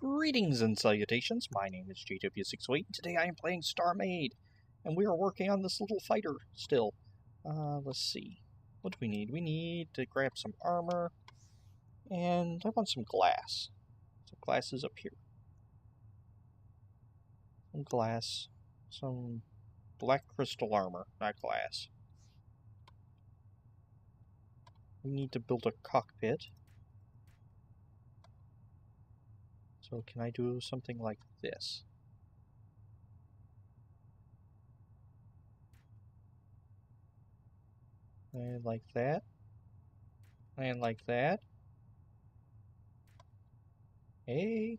Greetings and salutations, my name is JW608, and today I am playing StarMade, and we are working on this little fighter still. Let's see, what do we need? We need to grab some armor, and I want some glass. Some glass is up here. Some glass, some black crystal armor, not glass. We need to build a cockpit. So can I do something like this? And like that. And like that. Hey!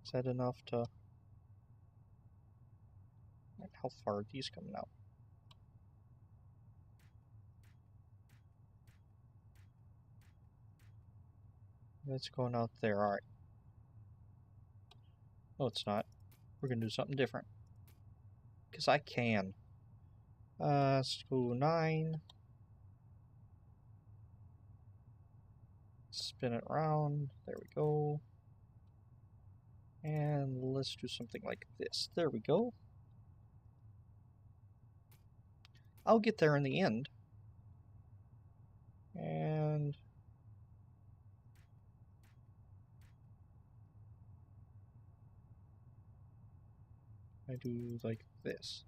Is that enough to... How far are these coming out? That's going out there, alright. No, it's not. We're gonna do something different. Because I can. Let's go 9. Spin it around. There we go. And let's do something like this. There we go. I'll get there in the end. And... I do like this.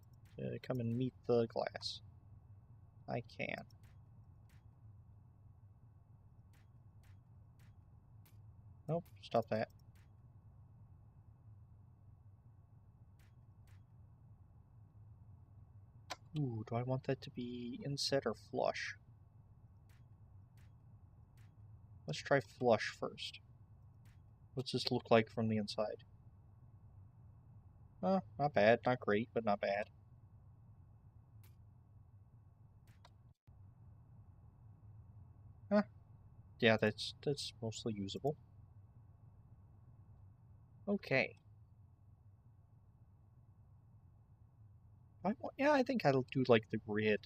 Come and meet the glass. I can. Nope, stop that. Ooh, do I want that to be inset or flush? Let's try flush first. What's this look like from the inside? Not bad, not great, but not bad. Huh. Yeah, that's mostly usable. Okay. Yeah, I think I'll do like the red,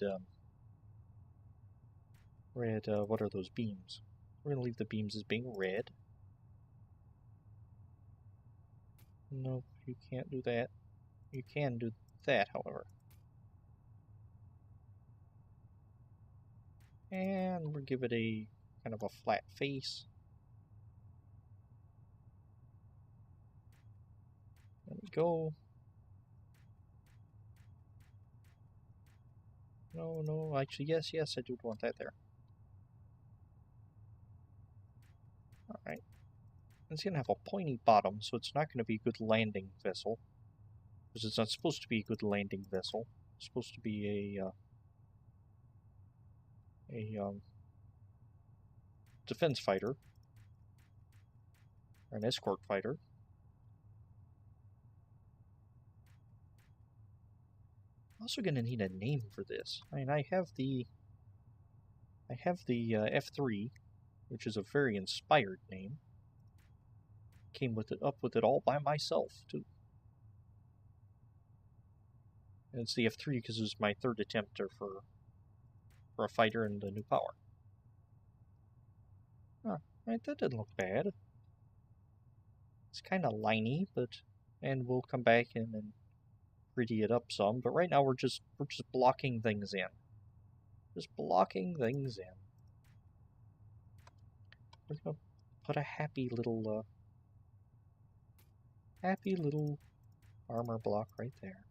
what are those beams? We're gonna leave the beams as being red. Nope, you can't do that. You can do that, however. And we'll give it a kind of a flat face. There we go. No, actually, yes, I do want that there. Alright. It's going to have a pointy bottom, so it's not going to be a good landing vessel. Because it's not supposed to be a good landing vessel. It's supposed to be a defense fighter. Or an escort fighter. I'm also going to need a name for this. I mean, I have the F3, which is a very inspired name. Came up with it all by myself, too. And it's the F3 because it was my third attempt for a fighter and a new power. Huh, right, that didn't look bad. It's kind of liney, and we'll come back in and pretty it up some. But right now we're just blocking things in. Just blocking things in. We're gonna put a happy little armor block right there.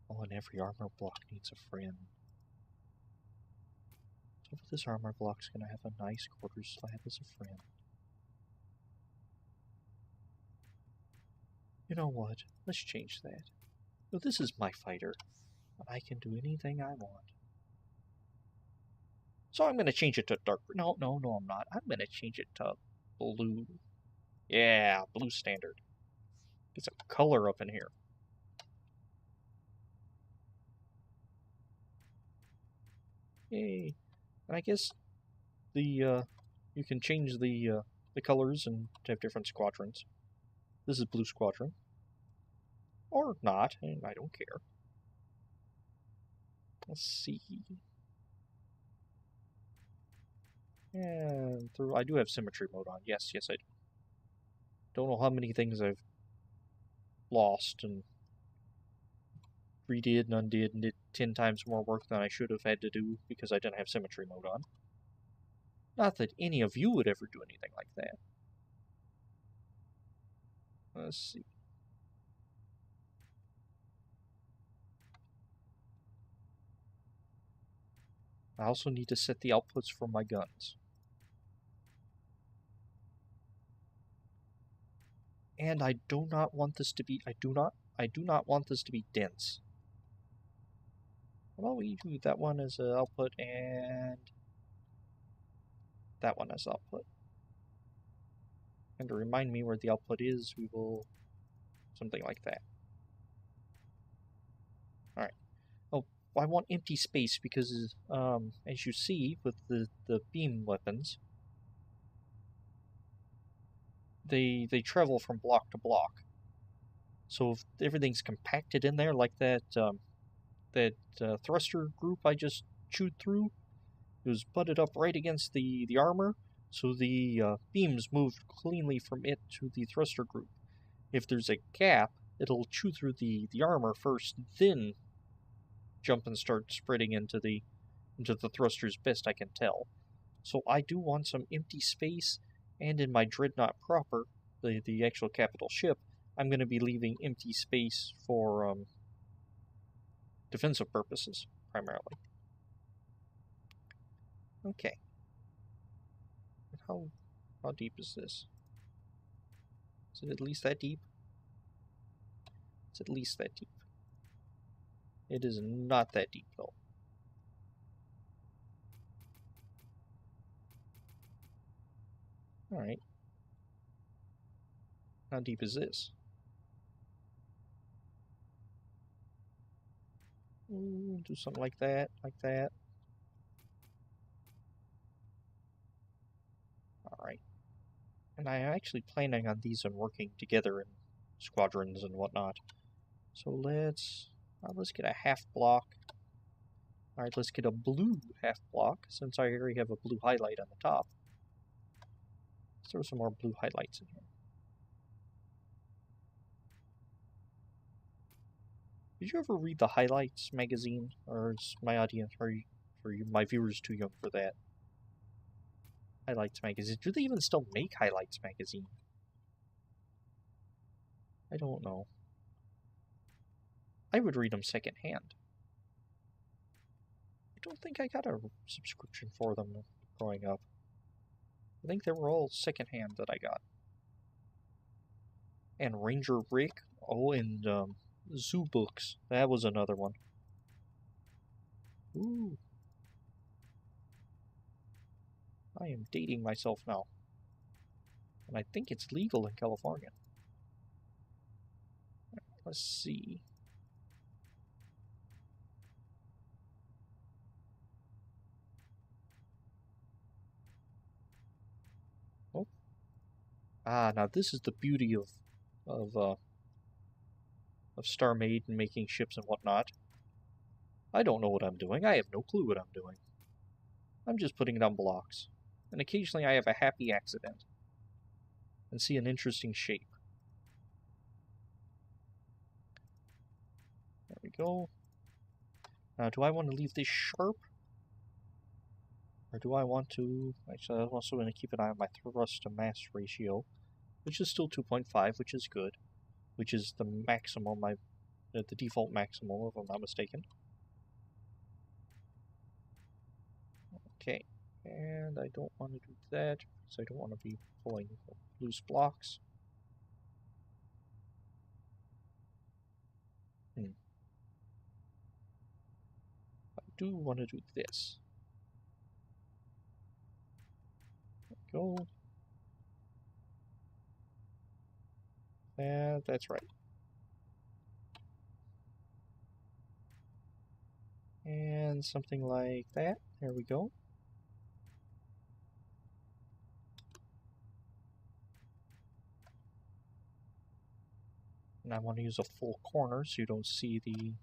Oh, and every armor block needs a friend. So this armor block's gonna have a nice quarter slab as a friend. You know what? Let's change that. So this is my fighter, and I can do anything I want. So I'm gonna change it to dark. No, I'm not. I'm gonna change it to blue. Yeah, blue standard. Get some color up in here. Yay! And I guess you can change the colors and have different squadrons. This is blue squadron, or not. I don't care. Let's see. Yeah, through. I do have symmetry mode on. Yes, yes, I do. Don't know how many things I've lost and redid and undid and did 10 times more work than I should have had to do because I didn't have symmetry mode on. Not that any of you would ever do anything like that. Let's see. I also need to set the outputs for my guns. And I do not want this to be, I do not want this to be dense. Well, we do that one as an output and that one as output. And to remind me where the output is, we will something like that. Alright. Oh, I want empty space because, as you see with the beam weapons, they travel from block to block. So if everything's compacted in there like that, thruster group I just chewed through, it was butted up right against the armor, so the beams moved cleanly from it to the thruster group. If there's a gap, it'll chew through the armor first, then jump and start spreading into the thrusters, best I can tell. So I do want some empty space, and in my Dreadnought proper, the actual capital ship, I'm going to be leaving empty space for defensive purposes, primarily. Okay. How deep is this? Is it at least that deep? It's at least that deep. It is not that deep, though. Alright. How deep is this? Do something like that, like that. Alright. And I'm actually planning on these and working together in squadrons and whatnot. So let's get a half block. Alright, let's get a blue half block, since I already have a blue highlight on the top. Let's throw some more blue highlights in here. Did you ever read the Highlights magazine? Or is my audience, my viewers too young for that? Highlights magazine. Do they even still make Highlights magazine? I don't know. I would read them secondhand. I don't think I got a subscription for them growing up. I think they were all secondhand that I got. And Ranger Rick. Oh, and Zoo Books. That was another one. Ooh. I am dating myself now. And I think it's legal in California. Let's see. Oh. Ah, now this is the beauty of StarMade and making ships and whatnot. I don't know what I'm doing. I have no clue what I'm doing. I'm just putting down blocks. And occasionally I have a happy accident. And see an interesting shape. There we go. Now, do I want to leave this sharp? Or do I want to... Actually, I'm also going to keep an eye on my thrust to mass ratio, which is still 2.5, which is good. Which is the maximum, the default maximum, if I'm not mistaken. Okay, and I don't want to do that, because I don't want to be pulling loose blocks. I do want to do this. There we go. And that's right. And something like that. There we go. And I want to use a full corner so you don't see the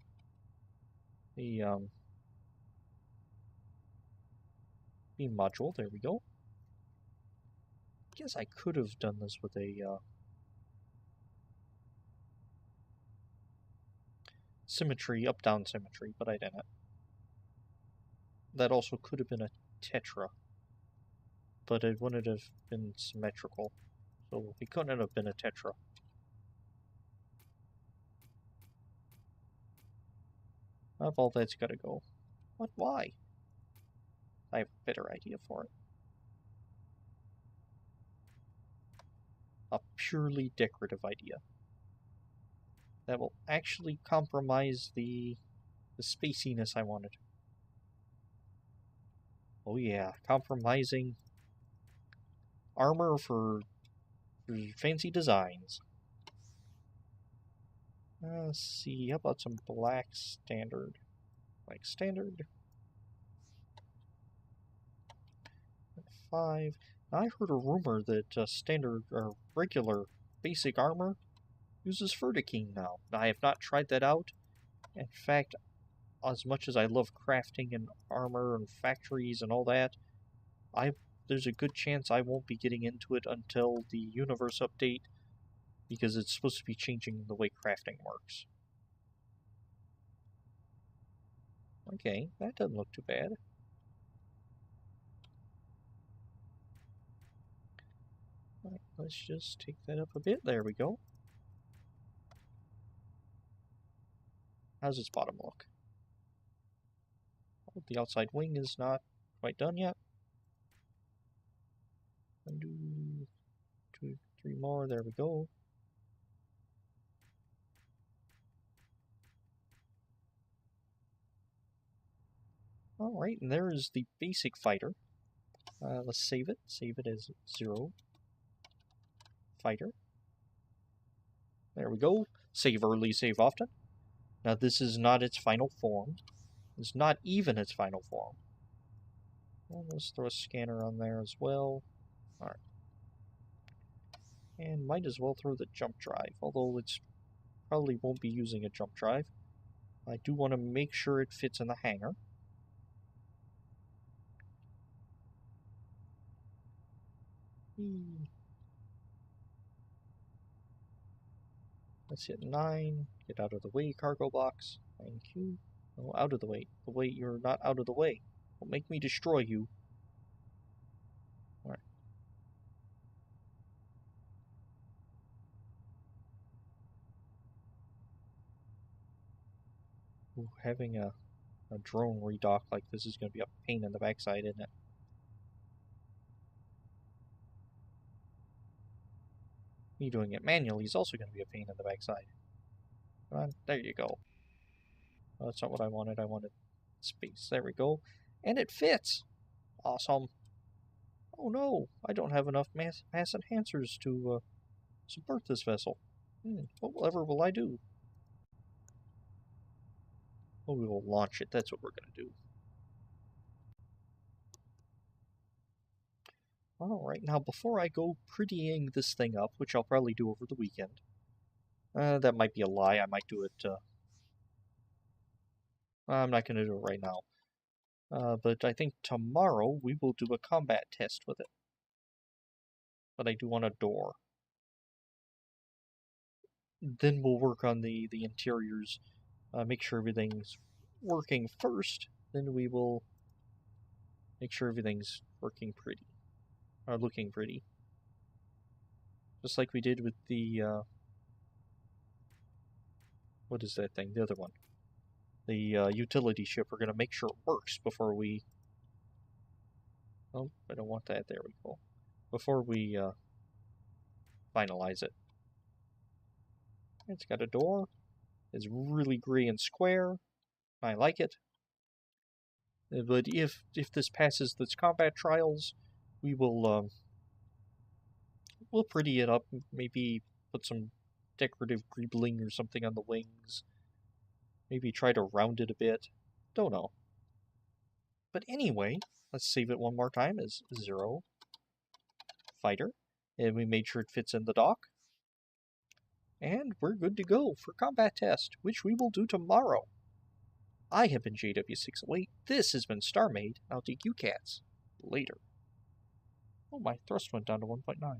beam module. There we go. guess I could have done this with a symmetry, up-down symmetry, but I didn't. That also could have been a tetra, but it wouldn't have been symmetrical, so it couldn't have been a tetra. All that's gotta go. What? Why? I have a better idea for it. A purely decorative idea. That will actually compromise the spaciness I wanted. Oh yeah, compromising armor for fancy designs. Let's see, how about some black standard? Like standard. 5. Now, I heard a rumor that standard or regular basic armor uses Vertikine now. I have not tried that out. In fact, as much as I love crafting and armor and factories and all that, there's a good chance I won't be getting into it until the universe update, because it's supposed to be changing the way crafting works. Okay, that doesn't look too bad. Right, let's just take that up a bit. There we go. How's its bottom look? Oh, the outside wing is not quite done yet. 1, 2, 3 more. There we go. Alright, and there is the basic fighter. Let's save it. Save it as 0. Fighter. There we go. Save early, save often. Now this is not its final form. It's not even its final form. And let's throw a scanner on there as well. Alright. And might as well throw the jump drive, although it's probably won't be using a jump drive. I do want to make sure it fits in the hangar. Let's hit 9. Get out of the way, cargo box. Thank you. No, out of the way. The way you're not out of the way. Don't make me destroy you. Alright. Ooh, having a drone redock like this is going to be a pain in the backside, isn't it? Me doing it manually is also going to be a pain in the backside. Come on, there you go. Oh, that's not what I wanted. I wanted space. There we go. And it fits! Awesome. Oh no, I don't have enough mass enhancers to subvert this vessel. Whatever will I do? Well, we will launch it. That's what we're going to do. Alright, now before I go prettying this thing up, which I'll probably do over the weekend. That might be a lie. I might do it... I'm not going to do it right now. But I think tomorrow we will do a combat test with it. But I do want a door. Then we'll work on the interiors. Make sure everything's working first. Then we will make sure everything's working pretty. Or looking pretty. Just like we did with the... what is that thing? The other one. The utility ship. We're going to make sure it works before we... Oh, I don't want that. There we go. Before we finalize it. It's got a door. It's really gray and square. I like it. But if this passes this combat trials, we will we'll pretty it up. Maybe put some decorative greebling or something on the wings. Maybe try to round it a bit. Don't know. But anyway, let's save it one more time as 0. Fighter. And we made sure it fits in the dock. And we're good to go for combat test, which we will do tomorrow. I have been JW608. This has been StarMade. I'll take you cats later. Oh, my thrust went down to 1.9.